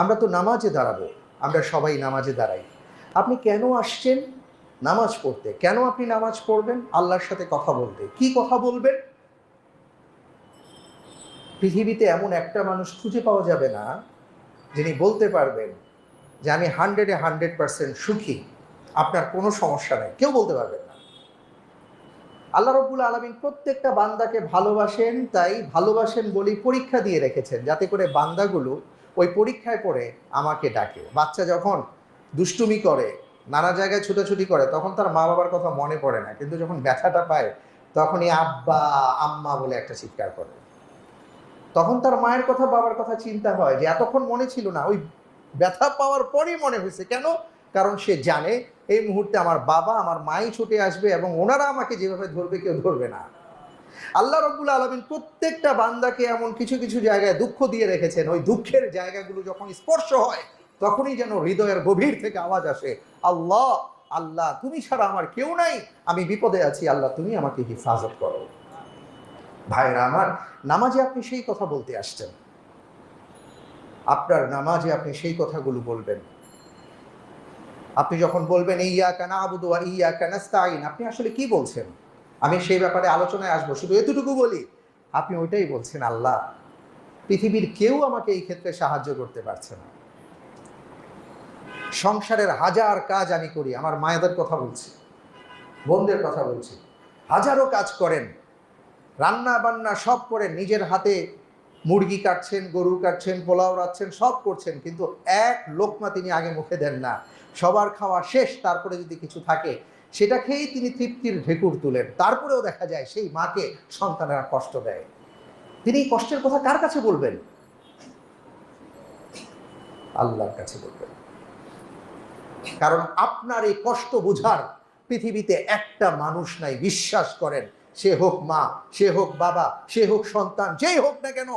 আমরা তো নামাজে দাঁড়াবো, আমরা সবাই নামাজে দাঁড়াই। আপনি কেন আসছেন? নামাজ পড়তে। কেন আপনি নামাজ পড়বেন? আল্লাহর সাথে কথা বলতে। কি কথা বলবেন? পৃথিবীতে এমন একটা মানুষ খুঁজে পাওয়া যাবে না যিনি বলতে পারবেন যে আমি 100% সুখী, আপনার কোনো সমস্যা নেই। কেউ বলতে পারবেন না। আল্লাহ রাব্বুল আলামিন প্রত্যেকটা বান্দাকে ভালোবাসেন, তাই ভালোবাসেন বলেই পরীক্ষা দিয়ে রেখেছেন, যাতে করে বান্দাগুলো ওই পরীক্ষায় পড়ে আমাকে ডাকে। বাচ্চা যখন দুষ্টুমি করে, নানা জায়গায় ছুটাছুটি করে, তখন তার মা বাবার কথা মনে পড়ে না, কিন্তু যখন ব্যথাটা পায় তখনই আব্বা আম্মা বলে একটা চিৎকার করে। তখন তার মায়ের কথা বাবার কথা চিন্তা হয় যে এতক্ষণ মনে ছিল না, ওই ব্যথা পাওয়ার পরই মনে হয়েছে। কেন? কারণ সে জানে এই মুহূর্তে আমার বাবা আমার মাই ছুটে আসবে এবং ওনারা আমাকে যেভাবে ধরবে কেউ ধরবে না। আল্লাহ রাব্বুল আলামিন প্রত্যেকটা বান্দাকে এমন কিছু কিছু জায়গায় দুঃখ দিয়ে রেখেছেন, ওই দুঃখের জায়গাগুলো যখন স্পর্শ হয় তখনই যেন হৃদয়ের গভীর থেকে আওয়াজ আসে, আল্লাহ আল্লাহ তুমি ছাড়া আমার কেউ নাই, আমি বিপদে আছি, আল্লাহ তুমি আমাকে হেফাজত করো। ভাইরা আমার, নামাজে আপনি সেই কথা বলতে আসছেন, আপনার নামাজে আপনি সেই কথাগুলো বলবেন। আপনি যখন বলবেন ইয়্যাকা না'বুদু ওয়া ইয়্যাকা নাস্তাঈন, আপনি আসলে কি বলছেন? আমি সেই ব্যাপারে আলোচনায় আসবো, শুধু এতটুকু বলি, আপনি ওইটাই বলছেন, আল্লাহ পৃথিবীর কেউ আমাকে এই ক্ষেত্রে সাহায্য করতে পারছে না। সংসারের হাজার কাজ আমি করি, আমার মায়েদের কথা বলছি, বোনদের কথা বলছি, হাজারো কাজ করেন, রান্না বান্না সব করেন, নিজের হাতে মুরগি কাটছেন, গরু কাটছেন, পোলাও রাঁধছেন, সব করছেন, কিন্তু এক লোকমা তিনি আগে মুখে দেন না। সবার খাওয়া শেষ, তারপরে যদি কিছু থাকে সেটা খেয়েই তিনি তৃপ্তির ঢেকুর তুলেন। তারপরেও দেখা যায় সেই মাকে সন্তানেরা কষ্ট দেয়। তিনি এই কষ্টের কথা কার কাছে বলবেন? আল্লাহর কাছে বলবেন। কারণ আপনার এই কষ্ট বুঝার পৃথিবীতে একটা মানুষ নাই, বিশ্বাস করেন। সে হোক মা, সে হোক বাবা, সে হোক সন্তান, যেই হোক না কেন,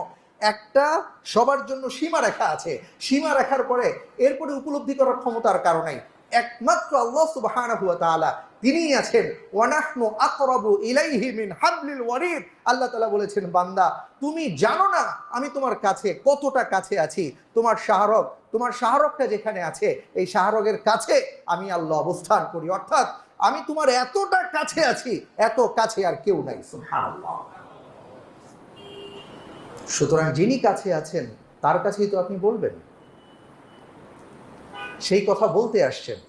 একটা সবার জন্য সীমারেখা আছে। সীমারেখার পরে এরপরে উপলব্ধি করার ক্ষমতার কারণে একমাত্র আল্লাহ সুবহানাহু ওয়া তাআলা তিনিই আছেন। ওয়া নাহনু আকরাবু ইলাইহি মিন হাবলিল ওয়ারিদ। আল্লাহ তাআলা বলেছেন, বান্দা তুমি জানো না আমি তোমার কাছে কতটা কাছে আছি। তোমার শাহরগটা যেখানে আছে, এই শাহরগের কাছে আমি আল্লাহ অবস্থান করি, অর্থাৎ আমি তোমার এতটা কাছে আছি, এত কাছে আর কেউ নাই। সুবহানাল্লাহ। সুতরাং যিনি কাছে আছেন তার কাছেই তো আপনি বলবেন, সেই কথা বলতে আসছেন।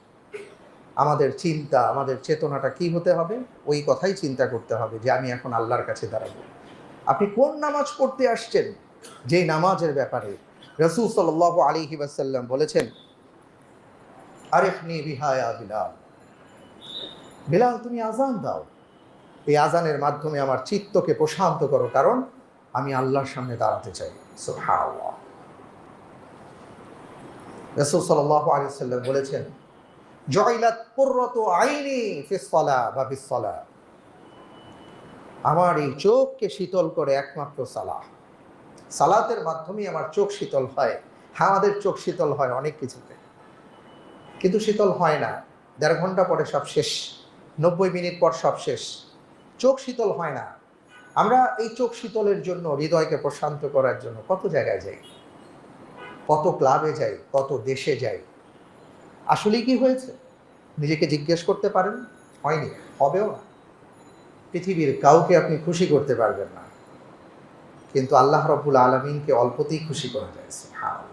আমাদের চিন্তা, আমাদের চেতনাটা কি হতে হবে? ওই কথাই চিন্তা করতে হবে যে আমি এখন আল্লাহর কাছে দাঁড়াবো। আপনি কোন নামাজ পড়তে আসছেন? যে নামাজের ব্যাপারে রাসূল সাল্লাল্লাহু আলাইহি ওয়াসাল্লাম বলেছেন, আরিফনি বিহা ইয়া বিলাল, বিলাল তুমি আযান দাও, এই আযানের মাধ্যমে আমার চিত্তকে প্রশান্ত করো, কারণ আমি আল্লাহর সামনে দাঁড়াতে চাই। সুবহানাল্লাহ। রাসূল সাল্লাল্লাহু আলাইহি ওয়াসাল্লাম বলেছেন, জুইলাত কুররাতু আইনি ফিস সালাহ বা বিস সালাহ, আমার এই চোখকে শীতল করে একমাত্র সালাহ। সালাতের মাধ্যমেই আমার চোখ শীতল হয়। আমাদের চোখ শীতল হয় অনেক কিছুতে, কিন্তু শীতল হয় না ১.৫ ঘন্টা পরে সব শেষ, ৯০ মিনিট পর সব শেষ। চোখ শীতল হয় না। আমরা এই চোখ শীতলের জন্য, হৃদয়কে প্রশান্ত করার জন্য কত জায়গায় যাই, কত ক্লাবে যাই, কত দেশে যাই। আসলে কি হয়েছে নিজেকে জিজ্ঞেস করতে পারেন? হয়নি, হবেও না। পৃথিবীর কাউকে আপনি খুশি করতে পারবেন না, কিন্তু আল্লাহ রাব্বুল আলামিনকে অল্পতেই খুশি করা যায়। সুবহানাল্লাহ।